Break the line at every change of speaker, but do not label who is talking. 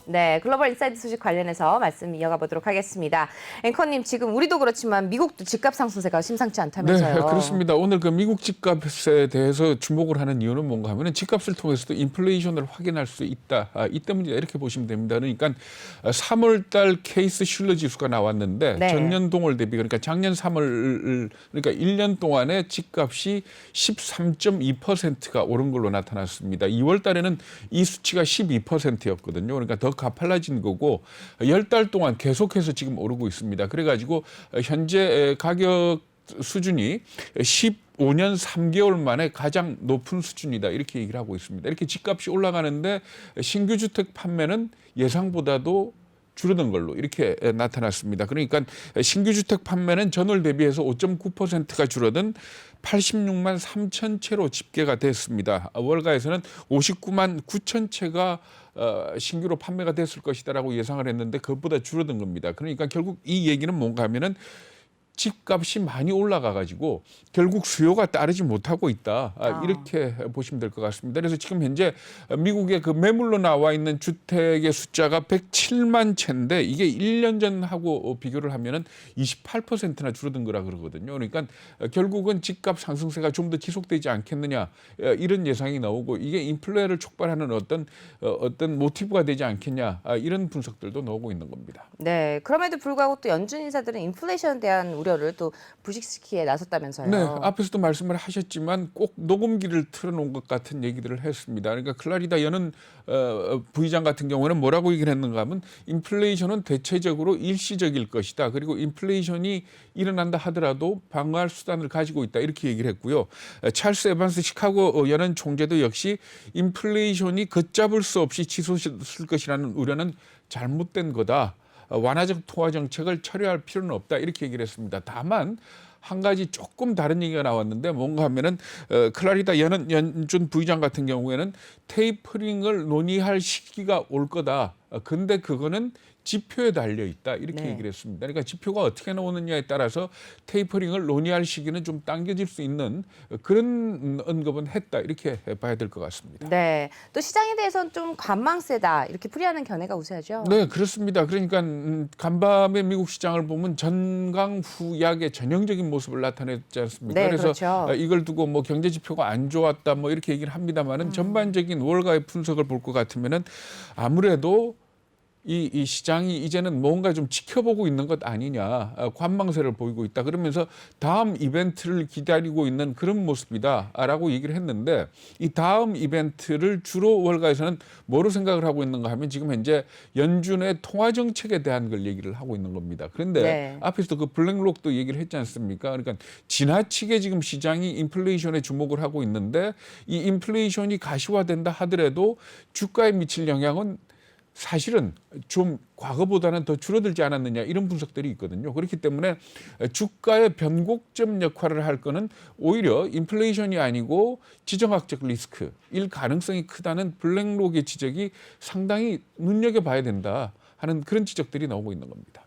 네, 글로벌 인사이드 소식 관련해서 말씀 이어가 보도록 하겠습니다. 앵커님, 지금 우리도 그렇지만 미국도 집값 상승세가 심상치 않다면서요.
네, 그렇습니다. 오늘 그 미국 집값에 대해서 주목을 하는 이유는 뭔가 하면 집값을 통해서도 인플레이션을 확인할 수 있다. 이 때문이다. 이렇게 보시면 됩니다. 그러니까 3월 달 케이스 슐러 지수가 나왔는데
네.
전년 동월 대비 그러니까 작년 3월 그러니까 1년 동안에 집값이 13.2%가 오른 걸로 나타났습니다. 2월 달에는 이 수치가 12%였거든요. 그러니까 더 가팔라진 거고 10달 동안 계속해서 지금 오르고 있습니다. 그래가지고 현재 가격 수준이 15년 3개월 만에 가장 높은 수준이다. 이렇게 얘기를 하고 있습니다. 이렇게 집값이 올라가는데 신규 주택 판매는 예상보다도 줄어든 걸로 이렇게 나타났습니다. 그러니까 신규 주택 판매는 전월 대비해서 5.9%가 줄어든 86만 3천 채로 집계가 됐습니다. 월가에서는 59만 9천 채가 신규로 판매가 됐을 것이다라고 예상을 했는데 그것보다 줄어든 겁니다. 그러니까 결국 이 얘기는 뭔가 하면은 집값이 많이 올라가 가지고 결국 수요가 따르지 못하고 있다. 이렇게 보시면 될 것 같습니다. 그래서 지금 현재 미국의 그 매물로 나와 있는 주택의 숫자가 107만 채인데 이게 1년 전하고 비교를 하면은 28%나 줄어든 거라 그러거든요. 그러니까 결국은 집값 상승세가 좀 더 지속되지 않겠느냐 이런 예상이 나오고 이게 인플레를 촉발하는 어떤 모티브가 되지 않겠냐 이런 분석들도 나오고 있는 겁니다.
네, 그럼에도 불구하고 또 연준 인사들은 인플레이션에 대한 우려를 또 부식시키기에 나섰다면서요.
네, 앞에서도 말씀을 하셨지만 꼭 녹음기를 틀어놓은 것 같은 얘기들을 했습니다. 그러니까 클라리다 여는 부의장 같은 경우는 뭐라고 얘기를 했는가 하면 인플레이션은 대체적으로 일시적일 것이다. 그리고 인플레이션이 일어난다 하더라도 방어할 수단을 가지고 있다. 이렇게 얘기를 했고요. 찰스 에반스 시카고 연은 총재도 역시 인플레이션이 걷잡을 수 없이 치솟을 것이라는 우려는 잘못된 거다. 완화적 통화 정책을 철회할 필요는 없다. 이렇게 얘기를 했습니다. 다만 한 가지 조금 다른 얘기가 나왔는데 뭔가 하면은 클라리다 연준 부의장 같은 경우에는 테이퍼링을 논의할 시기가 올 거다. 근데 그거는 지표에 달려 있다. 이렇게
네.
얘기를 했습니다. 그러니까 지표가 어떻게 나오느냐에 따라서 테이퍼링을 논의할 시기는 좀 당겨질 수 있는 그런 언급은 했다. 이렇게 봐야 될 것 같습니다.
네, 또 시장에 대해서는 좀 관망세다 이렇게 풀이하는 견해가 우세하죠.
네, 그렇습니다. 그러니까 간밤에 미국 시장을 보면 전강후약의 전형적인 모습을 나타냈지 않습니까?
네,
그래서
그렇죠.
이걸 두고 뭐 경제 지표가 안 좋았다 뭐 이렇게 얘기를 합니다만은 전반적인 월가의 분석을 볼 것 같으면은 아무래도 이 시장이 이제는 뭔가 좀 지켜보고 있는 것 아니냐, 관망세를 보이고 있다. 그러면서 다음 이벤트를 기다리고 있는 그런 모습이다라고 얘기를 했는데 이 다음 이벤트를 주로 월가에서는 뭐로 생각을 하고 있는가 하면 지금 현재 연준의 통화 정책에 대한 걸 얘기를 하고 있는 겁니다. 그런데
네.
앞에서도 그 블랙록도 얘기를 했지 않습니까? 그러니까 지나치게 지금 시장이 인플레이션에 주목을 하고 있는데 이 인플레이션이 가시화된다 하더라도 주가에 미칠 영향은 사실은 좀 과거보다는 더 줄어들지 않았느냐 이런 분석들이 있거든요. 그렇기 때문에 주가의 변곡점 역할을 할 거는 오히려 인플레이션이 아니고 지정학적 리스크일 가능성이 크다는 블랙록의 지적이 상당히 눈여겨봐야 된다 하는 그런 지적들이 나오고 있는 겁니다.